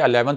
11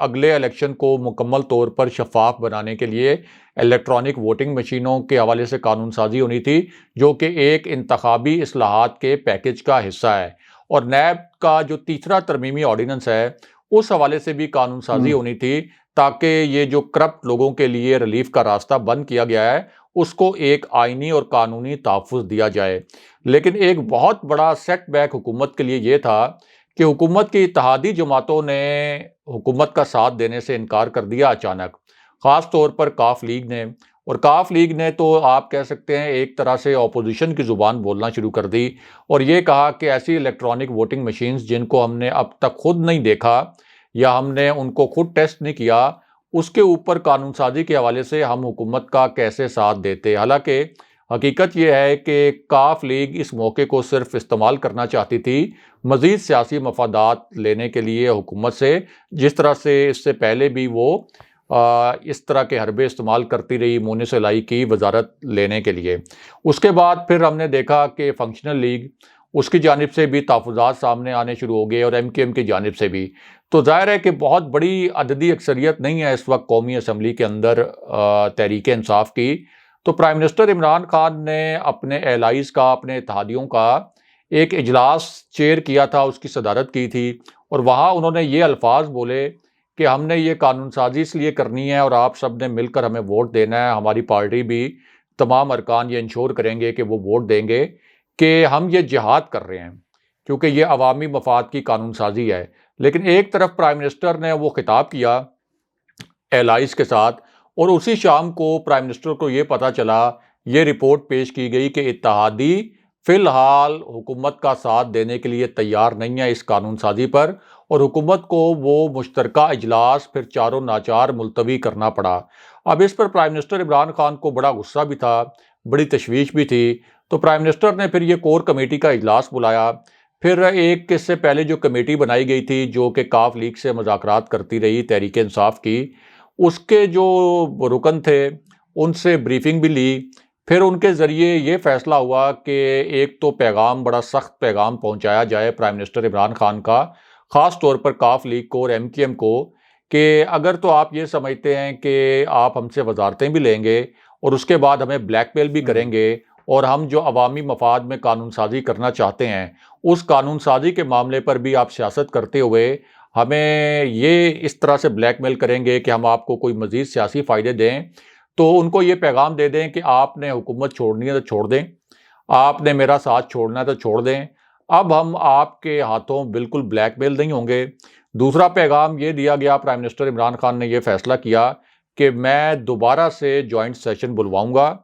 اگلے الیکشن کو مکمل طور پر شفاف بنانے کے لیے الیکٹرانک ووٹنگ مشینوں کے حوالے سے قانون سازی ہونی تھی، جو کہ ایک انتخابی اصلاحات کے پیکج کا حصہ ہے، اور نیب کا جو تیسرا ترمیمی آرڈیننس ہے اس حوالے سے بھی قانون سازی ہونی تھی، تاکہ یہ جو کرپٹ لوگوں کے لیے ریلیف کا راستہ بند کیا گیا ہے اس کو ایک آئینی اور قانونی تحفظ دیا جائے۔ لیکن ایک بہت بڑا سیٹ بیک حکومت کے لیے یہ تھا کہ حکومت کی اتحادی جماعتوں نے حکومت کا ساتھ دینے سے انکار کر دیا اچانک، خاص طور پر کاف لیگ نے، اور کاف لیگ نے تو آپ کہہ سکتے ہیں ایک طرح سے اپوزیشن کی زبان بولنا شروع کر دی، اور یہ کہا کہ ایسی الیکٹرانک ووٹنگ مشینز جن کو ہم نے اب تک خود نہیں دیکھا یا ہم نے ان کو خود ٹیسٹ نہیں کیا، اس کے اوپر قانون سازی کے حوالے سے ہم حکومت کا کیسے ساتھ دیتے۔ حالانکہ حقیقت یہ ہے کہ کاف لیگ اس موقع کو صرف استعمال کرنا چاہتی تھی مزید سیاسی مفادات لینے کے لیے حکومت سے، جس طرح سے اس سے پہلے بھی وہ اس طرح کے حربے استعمال کرتی رہی مونس الائی کی وزارت لینے کے لیے۔ اس کے بعد پھر ہم نے دیکھا کہ فنکشنل لیگ، اس کی جانب سے بھی تحفظات سامنے آنے شروع ہو گئے، اور ایم کیو ایم کی جانب سے بھی۔ تو ظاہر ہے کہ بہت بڑی عددی اکثریت نہیں ہے اس وقت قومی اسمبلی کے اندر تحریک انصاف کی، تو پرائم منسٹر عمران خان نے اپنے ایلائز کا، اپنے اتحادیوں کا ایک اجلاس چیئر کیا تھا، اس کی صدارت کی تھی، اور وہاں انہوں نے یہ الفاظ بولے کہ ہم نے یہ قانون سازی اس لیے کرنی ہے اور آپ سب نے مل کر ہمیں ووٹ دینا ہے، ہماری پارٹی بھی تمام ارکان یہ انشور کریں گے کہ وہ ووٹ دیں گے کہ ہم یہ جہاد کر رہے ہیں، کیونکہ یہ عوامی مفاد کی قانون سازی ہے۔ لیکن ایک طرف پرائم منسٹر نے وہ خطاب کیا ایلائز کے ساتھ، اور اسی شام کو پرائم منسٹر کو یہ پتہ چلا، یہ رپورٹ پیش کی گئی کہ اتحادی فی الحال حکومت کا ساتھ دینے کے لیے تیار نہیں ہے اس قانون سازی پر، اور حکومت کو وہ مشترکہ اجلاس پھر چاروں ناچار ملتوی کرنا پڑا۔ اب اس پر پرائم منسٹر عمران خان کو بڑا غصہ بھی تھا، بڑی تشویش بھی تھی، تو پرائم منسٹر نے پھر یہ کور کمیٹی کا اجلاس بلایا۔ پھر ایک اس سے پہلے جو کمیٹی بنائی گئی تھی جو کہ کاف لیگ سے مذاکرات کرتی رہی تحریک انصاف کی، اس کے جو رکن تھے ان سے بریفنگ بھی لی۔ پھر ان کے ذریعے یہ فیصلہ ہوا کہ ایک تو پیغام، بڑا سخت پیغام پہنچایا جائے پرائم منسٹر عمران خان کا، خاص طور پر کاف لیگ کو اور ایم کیو ایم کو، کہ اگر تو آپ یہ سمجھتے ہیں کہ آپ ہم سے وزارتیں بھی لیں گے اور اس کے بعد ہمیں بلیک میل بھی کریں گے، اور ہم جو عوامی مفاد میں قانون سازی کرنا چاہتے ہیں اس قانون سازی کے معاملے پر بھی آپ سیاست کرتے ہوئے ہمیں یہ اس طرح سے بلیک میل کریں گے کہ ہم آپ کو کوئی مزید سیاسی فائدے دیں، تو ان کو یہ پیغام دے دیں کہ آپ نے حکومت چھوڑنی ہے تو چھوڑ دیں، آپ نے میرا ساتھ چھوڑنا ہے تو چھوڑ دیں، اب ہم آپ کے ہاتھوں بالکل بلیک میل نہیں ہوں گے۔ دوسرا پیغام یہ دیا گیا، پرائم منسٹر عمران خان نے یہ فیصلہ کیا کہ میں دوبارہ سے جوائنٹ سیشن بلواؤں گا،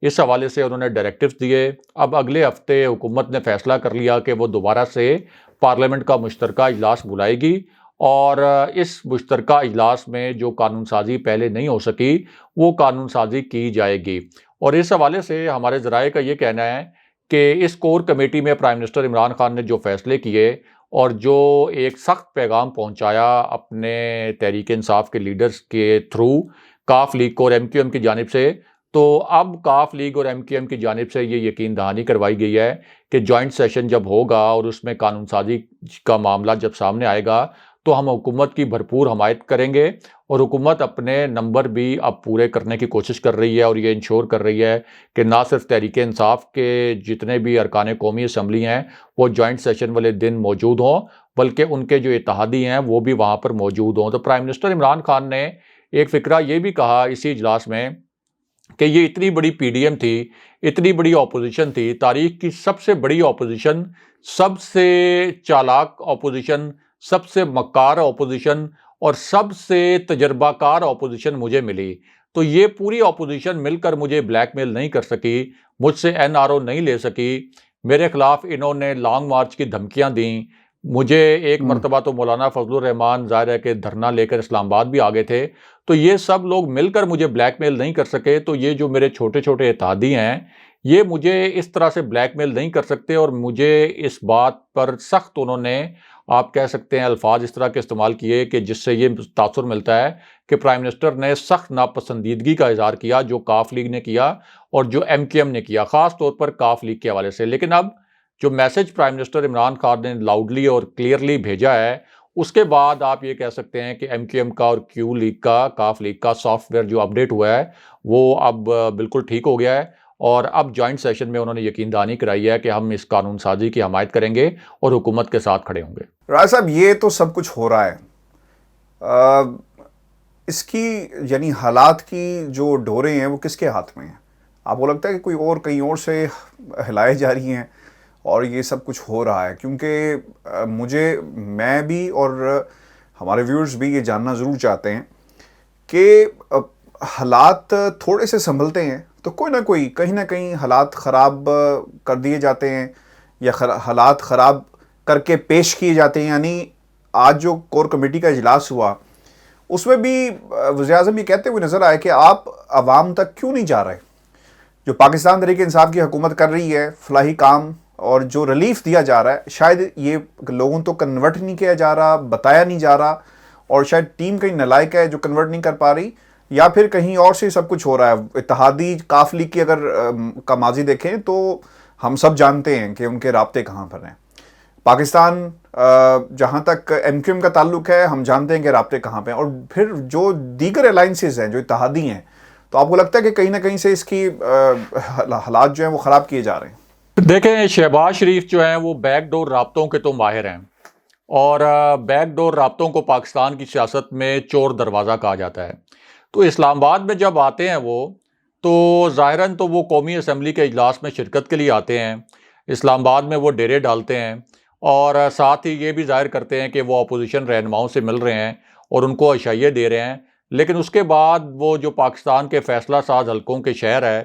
اس حوالے سے انہوں نے ڈائریکٹیوز دیے۔ اب اگلے ہفتے حکومت نے فیصلہ کر لیا کہ وہ دوبارہ سے پارلیمنٹ کا مشترکہ اجلاس بلائے گی، اور اس مشترکہ اجلاس میں جو قانون سازی پہلے نہیں ہو سکی وہ قانون سازی کی جائے گی۔ اور اس حوالے سے ہمارے ذرائع کا یہ کہنا ہے کہ اس کور کمیٹی میں پرائم منسٹر عمران خان نے جو فیصلے کیے اور جو ایک سخت پیغام پہنچایا اپنے تحریک انصاف کے لیڈرز کے تھرو کاف لیگ کو اور ایم کیو ایم کی جانب سے، تو اب کاف لیگ اور ایم کیو ایم کی جانب سے یہ یقین دہانی کروائی گئی ہے کہ جوائنٹ سیشن جب ہوگا اور اس میں قانون سازی کا معاملہ جب سامنے آئے گا تو ہم حکومت کی بھرپور حمایت کریں گے، اور حکومت اپنے نمبر بھی اب پورے کرنے کی کوشش کر رہی ہے، اور یہ انشور کر رہی ہے کہ نہ صرف تحریک انصاف کے جتنے بھی ارکان قومی اسمبلی ہیں وہ جوائنٹ سیشن والے دن موجود ہوں، بلکہ ان کے جو اتحادی ہیں وہ بھی وہاں پر موجود ہوں۔ تو پرائم منسٹر عمران خان نے ایک فقرہ یہ بھی کہا اسی اجلاس میں کہ یہ اتنی بڑی پی ڈی ایم تھی، اتنی بڑی اپوزیشن تھی، تاریخ کی سب سے بڑی اپوزیشن، سب سے چالاک اپوزیشن، سب سے مکار اپوزیشن اور سب سے تجربہ کار اپوزیشن مجھے ملی، تو یہ پوری اپوزیشن مل کر مجھے بلیک میل نہیں کر سکی، مجھ سے این آر او نہیں لے سکی، میرے خلاف انہوں نے لانگ مارچ کی دھمکیاں دیں، مجھے ایک مرتبہ تو مولانا فضل الرحمان ظاہر ہے کہ دھرنا لے کر اسلام آباد بھی آگے تھے، تو یہ سب لوگ مل کر مجھے بلیک میل نہیں کر سکے، تو یہ جو میرے چھوٹے چھوٹے اتحادی ہیں یہ مجھے اس طرح سے بلیک میل نہیں کر سکتے، اور مجھے اس بات پر سخت انہوں نے، آپ کہہ سکتے ہیں الفاظ اس طرح کے استعمال کیے کہ جس سے یہ تاثر ملتا ہے کہ پرائم منسٹر نے سخت ناپسندیدگی کا اظہار کیا جو کاف لیگ نے کیا اور جو ایم کیو ایم نے کیا، خاص طور پر کاف لیگ کے حوالے سے۔ لیکن اب جو message prime minister Imran Khan نے لاؤڈلی اور کلیئرلی بھیجا ہے اس کے بعد آپ یہ کہہ سکتے ہیں کہ ایم کیو ایم کا اور کیو لیگ کا کاف لیگ کا سافٹ ویئر جو اپڈیٹ ہوا ہے وہ اب بالکل ٹھیک ہو گیا ہے، اور اب جوائنٹ سیشن میں انہوں نے یقین دہانی کرائی ہے کہ ہم اس قانون سازی کی حمایت کریں گے اور حکومت کے ساتھ کھڑے ہوں گے۔ راز صاحب یہ تو سب کچھ ہو رہا ہے، اس کی یعنی حالات کی جو ڈوریں ہیں وہ کس کے ہاتھ میں ہیں؟ آپ کو لگتا ہے کہ کوئی اور کہیں اور سے ہلائے جا رہی ہیں اور یہ سب کچھ ہو رہا ہے؟ کیونکہ میں بھی اور ہمارے ویورز بھی یہ جاننا ضرور چاہتے ہیں کہ حالات تھوڑے سے سنبھلتے ہیں تو کوئی نہ کوئی کہیں نہ کہیں حالات خراب کر دیے جاتے ہیں یا حالات خراب کر کے پیش کیے جاتے ہیں۔ یعنی آج جو کور کمیٹی کا اجلاس ہوا اس میں بھی وزیر اعظم یہ کہتے ہوئے نظر آئے کہ آپ عوام تک کیوں نہیں جا رہے؟ جو پاکستان تحریک انصاف کی حکومت کر رہی ہے فلاحی کام اور جو ریلیف دیا جا رہا ہے، شاید یہ لوگوں تو کنورٹ نہیں کیا جا رہا، بتایا نہیں جا رہا، اور شاید ٹیم کہیں نالائق ہے جو کنورٹ نہیں کر پا رہی، یا پھر کہیں اور سے سب کچھ ہو رہا ہے۔ اتحادی کاف لیگ کی اگر کا ماضی دیکھیں تو ہم سب جانتے ہیں کہ ان کے رابطے کہاں پر ہیں۔ پاکستان جہاں تک ایم کیو ایم کا تعلق ہے ہم جانتے ہیں کہ رابطے کہاں پہ ہیں، اور پھر جو دیگر الائنسز ہیں جو اتحادی ہیں، تو آپ کو لگتا ہے کہ کہیں نہ کہیں سے اس کی حالات جو ہیں وہ خراب کیے جا رہے ہیں؟ دیکھیں، شہباز شریف جو ہیں وہ بیک ڈور رابطوں کے تو ماہر ہیں، اور بیک ڈور رابطوں کو پاکستان کی سیاست میں چور دروازہ کہا جاتا ہے۔ تو اسلام آباد میں جب آتے ہیں وہ تو ظاہراً تو وہ قومی اسمبلی کے اجلاس میں شرکت کے لیے آتے ہیں، اسلام آباد میں وہ ڈیرے ڈالتے ہیں، اور ساتھ ہی یہ بھی ظاہر کرتے ہیں کہ وہ اپوزیشن رہنماؤں سے مل رہے ہیں اور ان کو عشائیے دے رہے ہیں، لیکن اس کے بعد وہ جو پاکستان کے فیصلہ ساز حلقوں کے شہر ہے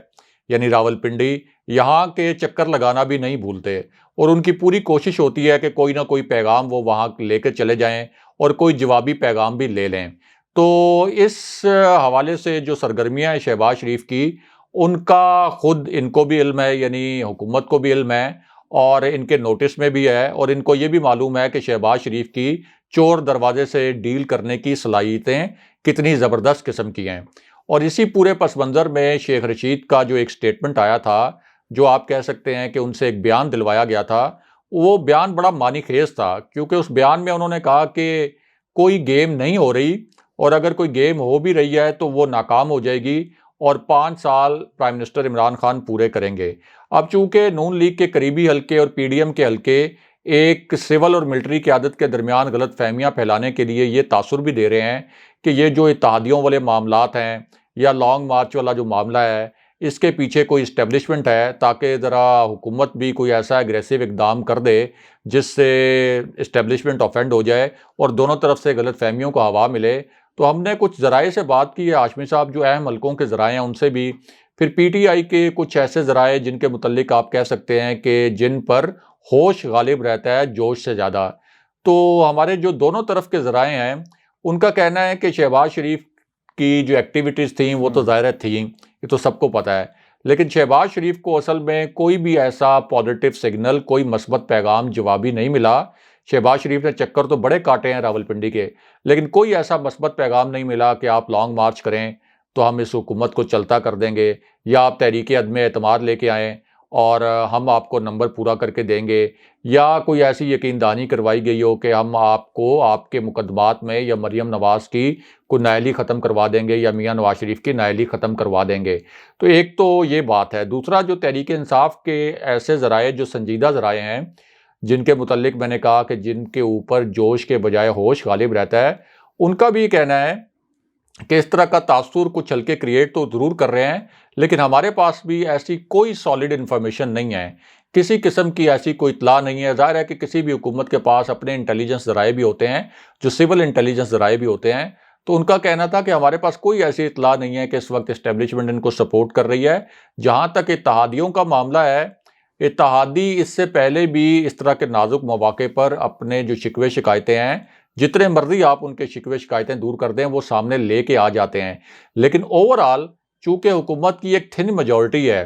یعنی راولپنڈی، یہاں کے چکر لگانا بھی نہیں بھولتے، اور ان کی پوری کوشش ہوتی ہے کہ کوئی نہ کوئی پیغام وہ وہاں لے کے چلے جائیں اور کوئی جوابی پیغام بھی لے لیں۔ تو اس حوالے سے جو سرگرمیاں ہیں شہباز شریف کی، ان کا خود ان کو بھی علم ہے، یعنی حکومت کو بھی علم ہے، اور ان کے نوٹس میں بھی ہے، اور ان کو یہ بھی معلوم ہے کہ شہباز شریف کی چور دروازے سے ڈیل کرنے کی صلاحیتیں کتنی زبردست قسم کی ہیں۔ اور اسی پورے پس منظر میں شیخ رشید کا جو ایک سٹیٹمنٹ آیا تھا، جو آپ کہہ سکتے ہیں کہ ان سے ایک بیان دلوایا گیا تھا، وہ بیان بڑا معنی خیز تھا، کیونکہ اس بیان میں انہوں نے کہا کہ کوئی گیم نہیں ہو رہی، اور اگر کوئی گیم ہو بھی رہی ہے تو وہ ناکام ہو جائے گی، اور 5 سال پرائم منسٹر عمران خان پورے کریں گے۔ اب چونکہ نون لیگ کے قریبی حلقے اور پی ڈی ایم کے حلقے ایک سول اور ملٹری قیادت کے درمیان غلط فہمیاں پھیلانے کے لیے یہ تاثر بھی دے رہے ہیں کہ یہ جو اتحادیوں والے معاملات ہیں یا لانگ مارچ والا جو معاملہ ہے، اس کے پیچھے کوئی اسٹیبلشمنٹ ہے، تاکہ ذرا حکومت بھی کوئی ایسا اگریسو اقدام کر دے جس سے اسٹیبلشمنٹ آفینڈ ہو جائے اور دونوں طرف سے غلط فہمیوں کو ہوا ملے۔ تو ہم نے کچھ ذرائع سے بات کی ہے، ہاشمی صاحب جو اہم حلقوں کے ذرائع ہیں ان سے بھی، پھر پی ٹی آئی کے کچھ ایسے ذرائع جن کے متعلق آپ کہہ سکتے ہیں کہ جن پر ہوش غالب رہتا ہے جوش سے زیادہ۔ تو ہمارے جو دونوں طرف کے ذرائع ہیں ان کا کہنا ہے کہ شہباز شریف کی جو ایکٹیویٹیز تھیں وہ تو ظاہر تھیں، یہ تو سب کو پتہ ہے، لیکن شہباز شریف کو اصل میں کوئی بھی ایسا پازیٹیو سگنل، کوئی مثبت پیغام جوابی نہیں ملا۔ شہباز شریف نے چکر تو بڑے کاٹے ہیں راولپنڈی کے، لیکن کوئی ایسا مثبت پیغام نہیں ملا کہ آپ لانگ مارچ کریں تو ہم اس حکومت کو چلتا کر دیں گے، یا آپ تحریک عدم اعتماد لے کے آئیں اور ہم آپ کو نمبر پورا کر کے دیں گے، یا کوئی ایسی یقین دہانی کروائی گئی ہو کہ ہم آپ کو آپ کے مقدمات میں یا مریم نواز کی کوئی نااہلی ختم کروا دیں گے یا میاں نواز شریف کی نااہلی ختم کروا دیں گے۔ تو ایک تو یہ بات ہے۔ دوسرا، جو تحریک انصاف کے ایسے ذرائع جو سنجیدہ ذرائع ہیں جن کے متعلق میں نے کہا کہ جن کے اوپر جوش کے بجائے ہوش غالب رہتا ہے، ان کا بھی کہنا ہے کہ اس طرح کا تاثر کچھ حلقے کریٹ تو ضرور کر رہے ہیں، لیکن ہمارے پاس بھی ایسی کوئی سالڈ انفارمیشن نہیں ہے، کسی قسم کی ایسی کوئی اطلاع نہیں ہے۔ ظاہر ہے کہ کسی بھی حکومت کے پاس اپنے انٹیلیجنس ذرائع بھی ہوتے ہیں، جو سول انٹیلیجنس ذرائع بھی ہوتے ہیں، تو ان کا کہنا تھا کہ ہمارے پاس کوئی ایسی اطلاع نہیں ہے کہ اس وقت اسٹیبلشمنٹ ان کو سپورٹ کر رہی ہے۔ جہاں تک اتحادیوں کا معاملہ ہے، اتحادی اس سے پہلے بھی اس طرح کے نازک مواقع پر اپنے جو شکوے شکایتیں ہیں، جتنے مرضی آپ ان کے شکوے شکایتیں دور کر دیں، وہ سامنے لے کے آ جاتے ہیں، لیکن اوورآل چونکہ حکومت کی ایک تھن میجورٹی ہے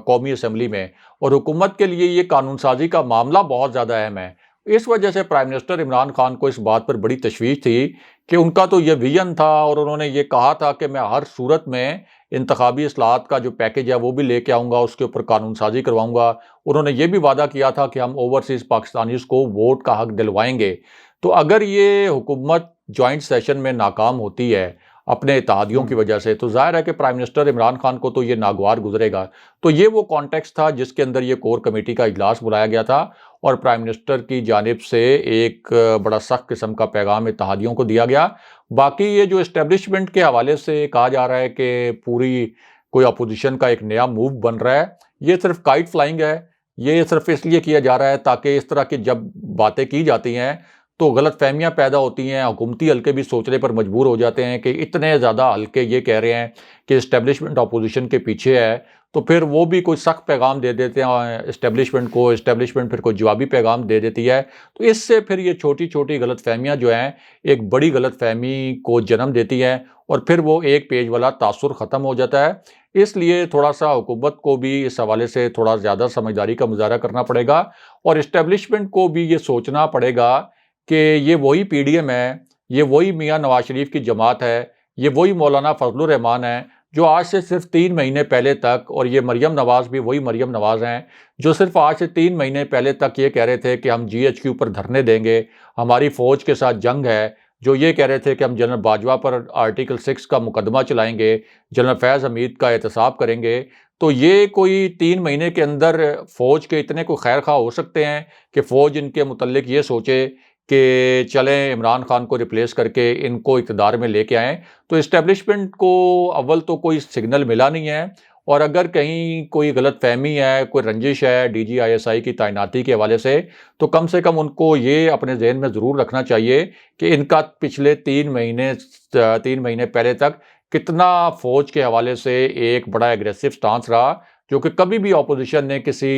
قومی اسمبلی میں، اور حکومت کے لیے یہ قانون سازی کا معاملہ بہت زیادہ اہم ہے، اس وجہ سے پرائم منسٹر عمران خان کو اس بات پر بڑی تشویش تھی کہ ان کا تو یہ ویژن تھا، اور انہوں نے یہ کہا تھا کہ میں ہر صورت میں انتخابی اصلاحات کا جو پیکج ہے وہ بھی لے کے آؤں گا، اس کے اوپر قانون سازی کرواؤں گا۔ انہوں نے یہ بھی وعدہ کیا تھا کہ ہم اوورسیز پاکستانیز کو ووٹ کا حق دلوائیں گے۔ تو اگر یہ حکومت جوائنٹ سیشن میں ناکام ہوتی ہے اپنے اتحادیوں کی وجہ سے، تو ظاہر ہے کہ پرائم منسٹر عمران خان کو تو یہ ناگوار گزرے گا۔ تو یہ وہ کانٹیکسٹ تھا جس کے اندر یہ کور کمیٹی کا اجلاس بلایا گیا تھا، اور پرائم منسٹر کی جانب سے ایک بڑا سخت قسم کا پیغام اتحادیوں کو دیا گیا۔ باقی یہ جو اسٹیبلشمنٹ کے حوالے سے کہا جا رہا ہے کہ پوری کوئی اپوزیشن کا ایک نیا موو بن رہا ہے، یہ صرف کائٹ فلائنگ ہے۔ یہ صرف اس لیے کیا جا رہا ہے تاکہ اس طرح کی جب باتیں کی جاتی ہیں تو غلط فہمیاں پیدا ہوتی ہیں، حکومتی حلقے بھی سوچنے پر مجبور ہو جاتے ہیں کہ اتنے زیادہ حلقے یہ کہہ رہے ہیں کہ اسٹیبلشمنٹ اپوزیشن کے پیچھے ہے، تو پھر وہ بھی کوئی سخت پیغام دے دیتے ہیں اسٹیبلشمنٹ کو، اسٹیبلشمنٹ پھر کوئی جوابی پیغام دے دیتی ہے۔ تو اس سے پھر یہ چھوٹی چھوٹی غلط فہمیاں جو ہیں ایک بڑی غلط فہمی کو جنم دیتی ہیں، اور پھر وہ ایک پیج والا تاثر ختم ہو جاتا ہے۔ اس لیے تھوڑا سا حکومت کو بھی اس حوالے سے تھوڑا زیادہ سمجھداری کا مظاہرہ کرنا پڑے گا، اور اسٹیبلشمنٹ کو بھی یہ سوچنا پڑے گا کہ یہ وہی پی ڈی ایم ہے، یہ وہی میاں نواز شریف کی جماعت ہے، یہ وہی مولانا فضل الرحمان ہے جو آج سے صرف 3 مہینے پہلے تک، اور یہ مریم نواز بھی وہی مریم نواز ہیں جو صرف آج سے 3 مہینے پہلے تک یہ کہہ رہے تھے کہ ہم جی ایچ کیو پر دھرنے دیں گے، ہماری فوج کے ساتھ جنگ ہے، جو یہ کہہ رہے تھے کہ ہم جنرل باجوہ پر آرٹیکل 6 کا مقدمہ چلائیں گے، جنرل فیض حمید کا احتساب کریں گے۔ تو یہ کوئی 3 مہینے کے اندر فوج کے اتنے کوئی خیر خواہ ہو سکتے ہیں کہ فوج ان کے متعلق یہ سوچے کہ چلیں عمران خان کو ریپلیس کر کے ان کو اقتدار میں لے کے آئیں؟ تو اسٹیبلشمنٹ کو اول تو کوئی سگنل ملا نہیں ہے، اور اگر کہیں کوئی غلط فہمی ہے، کوئی رنجش ہے D G I S I کی تعیناتی کے حوالے سے، تو کم سے کم ان کو یہ اپنے ذہن میں ضرور رکھنا چاہیے کہ ان کا پچھلے 3 مہینے پہلے تک کتنا فوج کے حوالے سے ایک بڑا ایگریسو سٹانس رہا، جو کہ کبھی بھی اپوزیشن نے کسی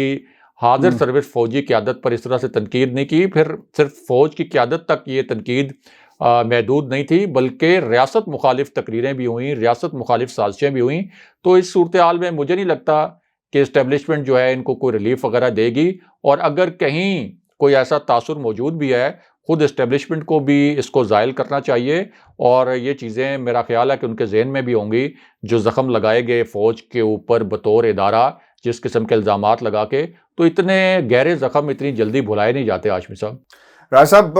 حاضر سروس فوجی قیادت پر اس طرح سے تنقید نہیں کی۔ پھر صرف فوج کی قیادت تک یہ تنقید محدود نہیں تھی، بلکہ ریاست مخالف تقریریں بھی ہوئیں، ریاست مخالف سازشیں بھی ہوئیں۔ تو اس صورتحال میں مجھے نہیں لگتا کہ اسٹیبلشمنٹ جو ہے ان کو کوئی ریلیف وغیرہ دے گی، اور اگر کہیں کوئی ایسا تاثر موجود بھی ہے، خود اسٹیبلشمنٹ کو بھی اس کو زائل کرنا چاہیے، اور یہ چیزیں میرا خیال ہے کہ ان کے ذہن میں بھی ہوں گی جو زخم لگائے گئے فوج کے اوپر بطور ادارہ جس قسم کے الزامات لگا کے، تو اتنے گہرے زخم اتنی جلدی بھلائے نہیں جاتے۔ ہاشمی صاحب، راج صاحب،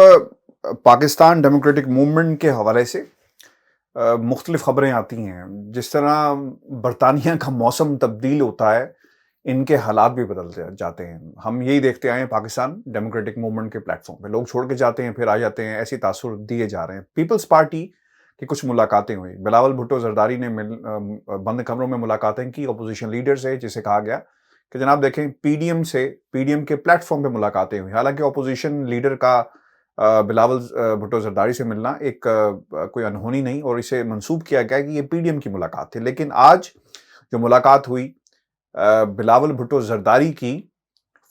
پاکستان ڈیموکریٹک موومنٹ کے حوالے سے مختلف خبریں آتی ہیں، جس طرح برطانیہ کا موسم تبدیل ہوتا ہے ان کے حالات بھی بدل جاتے ہیں۔ ہم یہی دیکھتے آئے ہیں پاکستان ڈیموکریٹک موومنٹ کے پلیٹ فارم پہ، لوگ چھوڑ کے جاتے ہیں پھر آ جاتے ہیں، ایسی تاثر دیے جا رہے ہیں۔ پیپلز پارٹی کی کچھ ملاقاتیں ہوئی، بلاول بھٹو زرداری نے بند کمروں میں ملاقاتیں کی اپوزیشن لیڈر سے، جسے کہا گیا کہ جناب دیکھیں پی ڈی ایم کے پلیٹ فارم پہ ملاقاتیں ہوئی۔ حالانکہ اپوزیشن لیڈر کا بلاول بھٹو زرداری سے ملنا ایک کوئی انہونی نہیں، اور اسے منسوب کیا گیا کہ یہ پی ڈی ایم کی ملاقات تھی۔ لیکن آج جو ملاقات ہوئی بلاول بھٹو زرداری کی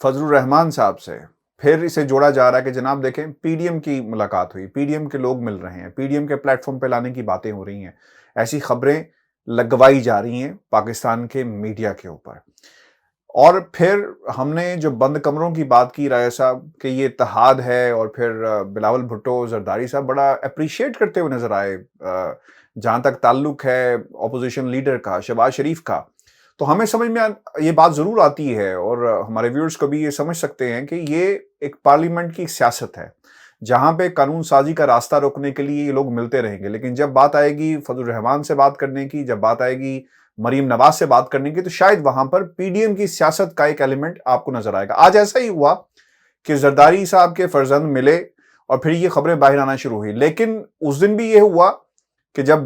فضل الرحمان صاحب سے، پھر اسے جوڑا جا رہا ہے کہ جناب دیکھیں پی ڈی ایم کی ملاقات ہوئی، پی ڈی ایم کے لوگ مل رہے ہیں، پی ڈی ایم کے پلیٹ فارم پہ لانے کی باتیں ہو رہی ہیں۔ ایسی خبریں لگوائی جا رہی ہیں پاکستان کے میڈیا کے اوپر۔ اور پھر ہم نے جو بند کمروں کی بات کی رائے صاحب کہ یہ اتحاد ہے، اور پھر بلاول بھٹو زرداری صاحب بڑا اپریشیٹ کرتے ہوئے نظر آئے جہاں تک تعلق ہے اپوزیشن لیڈر کا، شہباز شریف کا۔ تو ہمیں سمجھ میں یہ بات ضرور آتی ہے، اور ہمارے ویورز کو بھی یہ سمجھ سکتے ہیں کہ یہ ایک پارلیمنٹ کی سیاست ہے جہاں پہ قانون سازی کا راستہ روکنے کے لیے یہ لوگ ملتے رہیں گے، لیکن جب بات آئے گی فضل الرحمان سے بات کرنے کی، جب بات آئے گی مریم نواز سے بات کرنے کی، تو شاید وہاں پر پی ڈی ایم کی سیاست کا ایک ایلیمنٹ آپ کو نظر آئے گا۔ آج ایسا ہی ہوا کہ زرداری صاحب کے فرزند ملے اور پھر یہ خبریں باہر آنا شروع ہوئی، لیکن اس دن بھی یہ ہوا کہ جب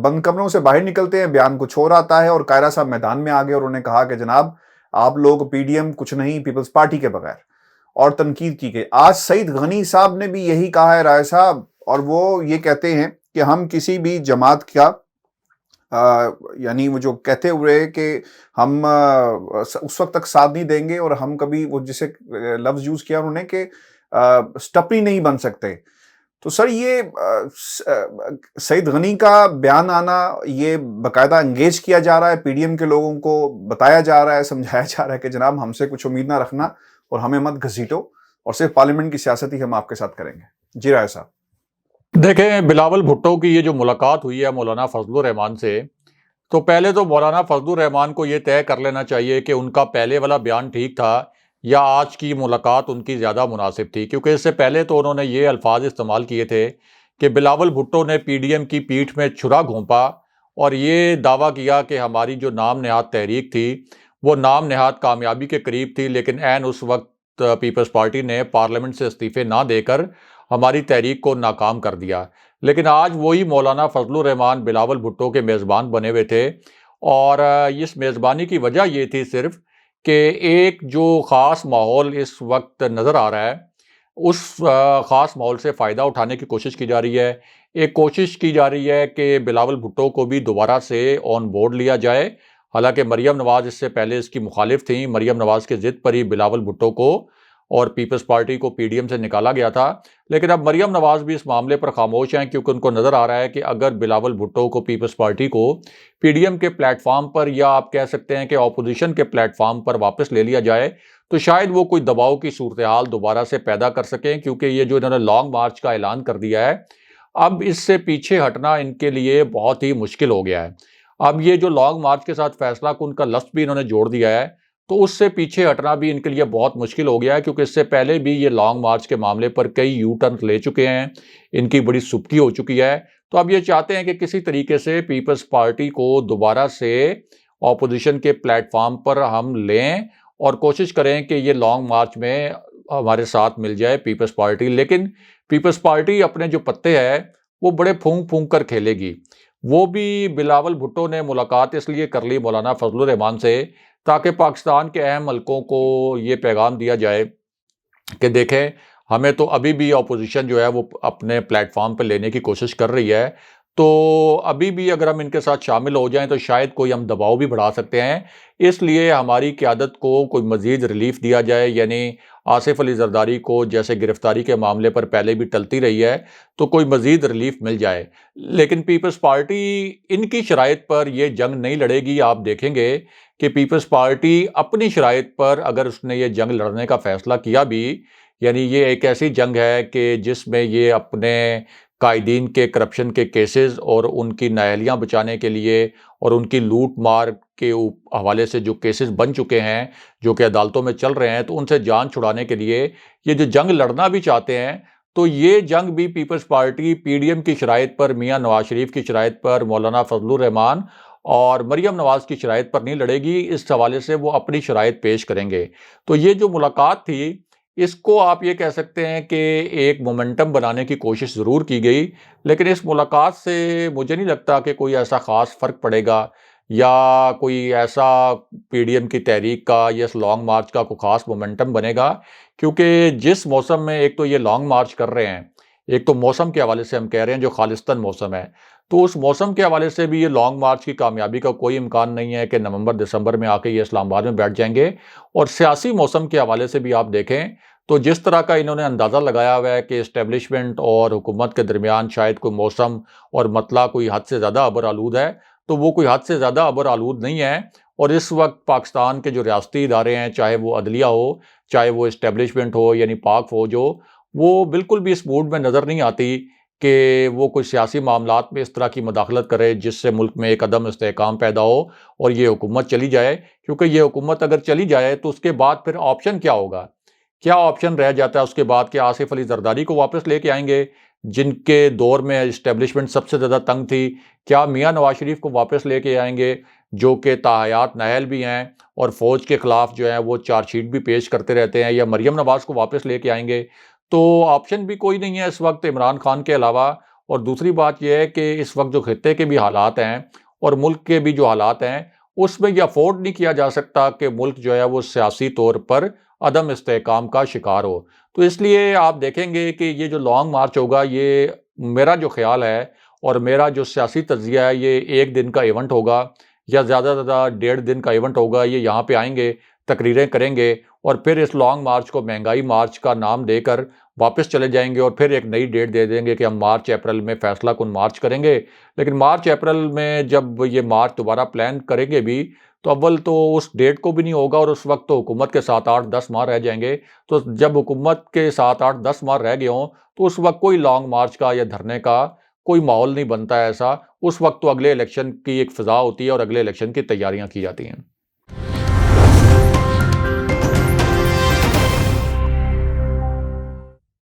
بند کمروں سے باہر نکلتے ہیں بیان کچھ اور آتا ہے، اور قائرہ صاحب میدان میں آ گئے اور انہوں نے کہا کہ جناب آپ لوگ پی ڈی ایم کچھ نہیں پیپلز پارٹی کے بغیر، اور تنقید کی گئی۔ آج سعید غنی صاحب نے بھی یہی کہا ہے رائے صاحب، اور وہ یہ کہتے ہیں کہ ہم کسی بھی جماعت کا یعنی وہ جو کہتے ہوئے کہ ہم اس وقت تک ساتھ نہیں دیں گے، اور ہم کبھی وہ جسے لفظ یوز کیا انہوں نے کہ سٹپنی نہیں بن سکتے۔ تو سر یہ سعید غنی کا بیان آنا، یہ باقاعدہ انگیج کیا جا رہا ہے پی ڈی ایم کے لوگوں کو، بتایا جا رہا ہے، سمجھایا جا رہا ہے کہ جناب ہم سے کچھ امید نہ رکھنا اور ہمیں مت گھسیٹو، اور صرف پارلیمنٹ کی سیاست ہی ہم آپ کے ساتھ کریں گے۔ جی رائے صاحب، دیکھیں بلاول بھٹو کی یہ جو ملاقات ہوئی ہے مولانا فضل الرحمان سے، تو پہلے تو مولانا فضل الرحمان کو یہ طے کر لینا چاہیے کہ ان کا پہلے والا بیان ٹھیک تھا یا آج کی ملاقات ان کی زیادہ مناسب تھی؟ کیونکہ اس سے پہلے تو انہوں نے یہ الفاظ استعمال کیے تھے کہ بلاول بھٹو نے پی ڈی ایم کی پیٹھ میں چھرا گھونپا اور یہ دعویٰ کیا کہ ہماری جو نام نہاد تحریک تھی وہ نام نہاد کامیابی کے قریب تھی، لیکن عین اس وقت پیپلز پارٹی نے پارلیمنٹ سے استعفے نہ دے کر ہماری تحریک کو ناکام کر دیا۔ لیکن آج وہی مولانا فضل الرحمان بلاول بھٹو کے میزبان بنے ہوئے تھے، اور اس میزبانی کی وجہ یہ تھی صرف کہ ایک جو خاص ماحول اس وقت نظر آ رہا ہے اس خاص ماحول سے فائدہ اٹھانے کی کوشش کی جا رہی ہے۔ ایک کوشش کی جا رہی ہے کہ بلاول بھٹو کو بھی دوبارہ سے آن بورڈ لیا جائے، حالانکہ مریم نواز اس سے پہلے اس کی مخالف تھیں۔ مریم نواز کے ضد پر ہی بلاول بھٹو کو اور پیپلز پارٹی کو پی ڈی ایم سے نکالا گیا تھا، لیکن اب مریم نواز بھی اس معاملے پر خاموش ہیں، کیونکہ ان کو نظر آ رہا ہے کہ اگر بلاول بھٹو کو پیپلز پارٹی کو پی ڈی ایم کے پلیٹ فارم پر، یا آپ کہہ سکتے ہیں کہ اپوزیشن کے پلیٹ فارم پر واپس لے لیا جائے، تو شاید وہ کوئی دباؤ کی صورتحال دوبارہ سے پیدا کر سکیں، کیونکہ یہ جو انہوں نے لانگ مارچ کا اعلان کر دیا ہے، اب اس سے پیچھے ہٹنا ان کے لیے بہت ہی مشکل ہو گیا ہے۔ اب یہ جو لانگ مارچ کے ساتھ فیصلہ کن کا لفظ بھی انہوں نے جوڑ دیا ہے، تو اس سے پیچھے ہٹنا بھی ان کے لیے بہت مشکل ہو گیا ہے، کیونکہ اس سے پہلے بھی یہ لانگ مارچ کے معاملے پر کئی یو ٹرن لے چکے ہیں، ان کی بڑی سبکی ہو چکی ہے۔ تو اب یہ چاہتے ہیں کہ کسی طریقے سے پیپلز پارٹی کو دوبارہ سے اپوزیشن کے پلیٹ فارم پر ہم لیں اور کوشش کریں کہ یہ لانگ مارچ میں ہمارے ساتھ مل جائے پیپلز پارٹی۔ لیکن پیپلز پارٹی اپنے جو پتے ہے وہ بڑے پھونک پھونک کر کھیلے گی۔ وہ بھی بلاول بھٹو نے ملاقات اس لیے کر لی مولانا فضل الرحمان سے تاکہ پاکستان کے اہم حلقوں کو یہ پیغام دیا جائے کہ دیکھیں ہمیں تو ابھی بھی اپوزیشن جو ہے وہ اپنے پلیٹ فارم پہ لینے کی کوشش کر رہی ہے، تو ابھی بھی اگر ہم ان کے ساتھ شامل ہو جائیں تو شاید کوئی ہم دباؤ بھی بڑھا سکتے ہیں، اس لیے ہماری قیادت کو کوئی مزید ریلیف دیا جائے، یعنی آصف علی زرداری کو جیسے گرفتاری کے معاملے پر پہلے بھی ٹلتی رہی ہے تو کوئی مزید ریلیف مل جائے۔ لیکن پیپلز پارٹی ان کی شرائط پر یہ جنگ نہیں لڑے گی۔ آپ دیکھیں گے کہ پیپلز پارٹی اپنی شرائط پر اگر اس نے یہ جنگ لڑنے کا فیصلہ کیا بھی، یعنی یہ ایک ایسی جنگ ہے کہ جس میں یہ اپنے قائدین کے کرپشن کے کیسز اور ان کی نااہلیاں بچانے کے لیے اور ان کی لوٹ مار کے حوالے سے جو کیسز بن چکے ہیں جو کہ عدالتوں میں چل رہے ہیں، تو ان سے جان چھڑانے کے لیے یہ جو جنگ لڑنا بھی چاہتے ہیں، تو یہ جنگ بھی Peoples Party P D M کی شرائط پر، میاں نواز شریف کی شرائط پر، مولانا فضل الرحمان اور مریم نواز کی شرائط پر نہیں لڑے گی۔ اس حوالے سے وہ اپنی شرائط پیش کریں گے۔ تو یہ جو ملاقات تھی، اس کو آپ یہ کہہ سکتے ہیں کہ ایک مومنٹم بنانے کی کوشش ضرور کی گئی، لیکن اس ملاقات سے مجھے نہیں لگتا کہ کوئی ایسا خاص فرق پڑے گا یا کوئی ایسا پی ڈی ایم کی تحریک کا یا اس لانگ مارچ کا کوئی خاص مومنٹم بنے گا، کیونکہ جس موسم میں ایک تو یہ لانگ مارچ کر رہے ہیں، ایک تو موسم کے حوالے سے ہم کہہ رہے ہیں جو خالصتاً موسم ہے، تو اس موسم کے حوالے سے بھی یہ لانگ مارچ کی کامیابی کا کوئی امکان نہیں ہے کہ نومبر دسمبر میں آ کے یہ اسلام آباد میں بیٹھ جائیں گے۔ اور سیاسی موسم کے حوالے سے بھی آپ دیکھیں تو جس طرح کا انہوں نے اندازہ لگایا ہوا ہے کہ اسٹیبلشمنٹ اور حکومت کے درمیان شاید کوئی موسم اور مطلع کوئی حد سے زیادہ ابر آلود ہے، تو وہ کوئی حد سے زیادہ ابر آلود نہیں ہے۔ اور اس وقت پاکستان کے جو ریاستی ادارے ہیں، چاہے وہ عدلیہ ہو، چاہے وہ اسٹیبلشمنٹ ہو یعنی پاک فوج ہو، وہ بالکل بھی اس موڈ میں نظر نہیں آتی کہ وہ کوئی سیاسی معاملات میں اس طرح کی مداخلت کرے جس سے ملک میں ایک عدم استحکام پیدا ہو اور یہ حکومت چلی جائے۔ کیونکہ یہ حکومت اگر چلی جائے تو اس کے بعد پھر آپشن کیا ہوگا؟ کیا آپشن رہ جاتا ہے اس کے بعد کہ آصف علی زرداری کو واپس لے کے آئیں گے جن کے دور میں اسٹیبلشمنٹ سب سے زیادہ تنگ تھی؟ کیا میاں نواز شریف کو واپس لے کے آئیں گے جو کہ تاحیات نااہل بھی ہیں اور فوج کے خلاف جو ہیں وہ چارج شیٹ بھی پیش کرتے رہتے ہیں؟ یا مریم نواز کو واپس لے کے آئیں گے؟ تو آپشن بھی کوئی نہیں ہے اس وقت عمران خان کے علاوہ۔ اور دوسری بات یہ ہے کہ اس وقت جو خطے کے بھی حالات ہیں اور ملک کے بھی جو حالات ہیں، اس میں یہ افورڈ نہیں کیا جا سکتا کہ ملک جو ہے وہ سیاسی طور پر عدم استحکام کا شکار ہو۔ تو اس لیے آپ دیکھیں گے کہ یہ جو لانگ مارچ ہوگا، یہ میرا جو خیال ہے اور میرا جو سیاسی تجزیہ ہے، یہ ایک دن کا ایونٹ ہوگا یا زیادہ سے زیادہ 1.5 دن کا ایونٹ ہوگا۔ یہ یہاں پہ آئیں گے، تقریریں کریں گے اور پھر اس لانگ مارچ کو مہنگائی مارچ کا نام دے کر واپس چلے جائیں گے اور پھر ایک نئی ڈیٹ دے دیں گے کہ ہم مارچ اپریل میں فیصلہ کن مارچ کریں گے۔ لیکن مارچ اپریل میں جب یہ مارچ دوبارہ پلان کریں گے بھی تو اول تو اس ڈیٹ کو بھی نہیں ہوگا، اور اس وقت تو حکومت کے 7-8-10 ماہ رہ جائیں گے۔ تو جب حکومت کے 7-8-10 ماہ رہ گئے ہوں تو اس وقت کوئی لانگ مارچ کا یا دھرنے کا کوئی ماحول نہیں بنتا ہے ایسا۔ اس وقت تو اگلے الیکشن کی ایک فضا ہوتی ہے اور اگلے الیکشن کی تیاریاں کی جاتی ہیں۔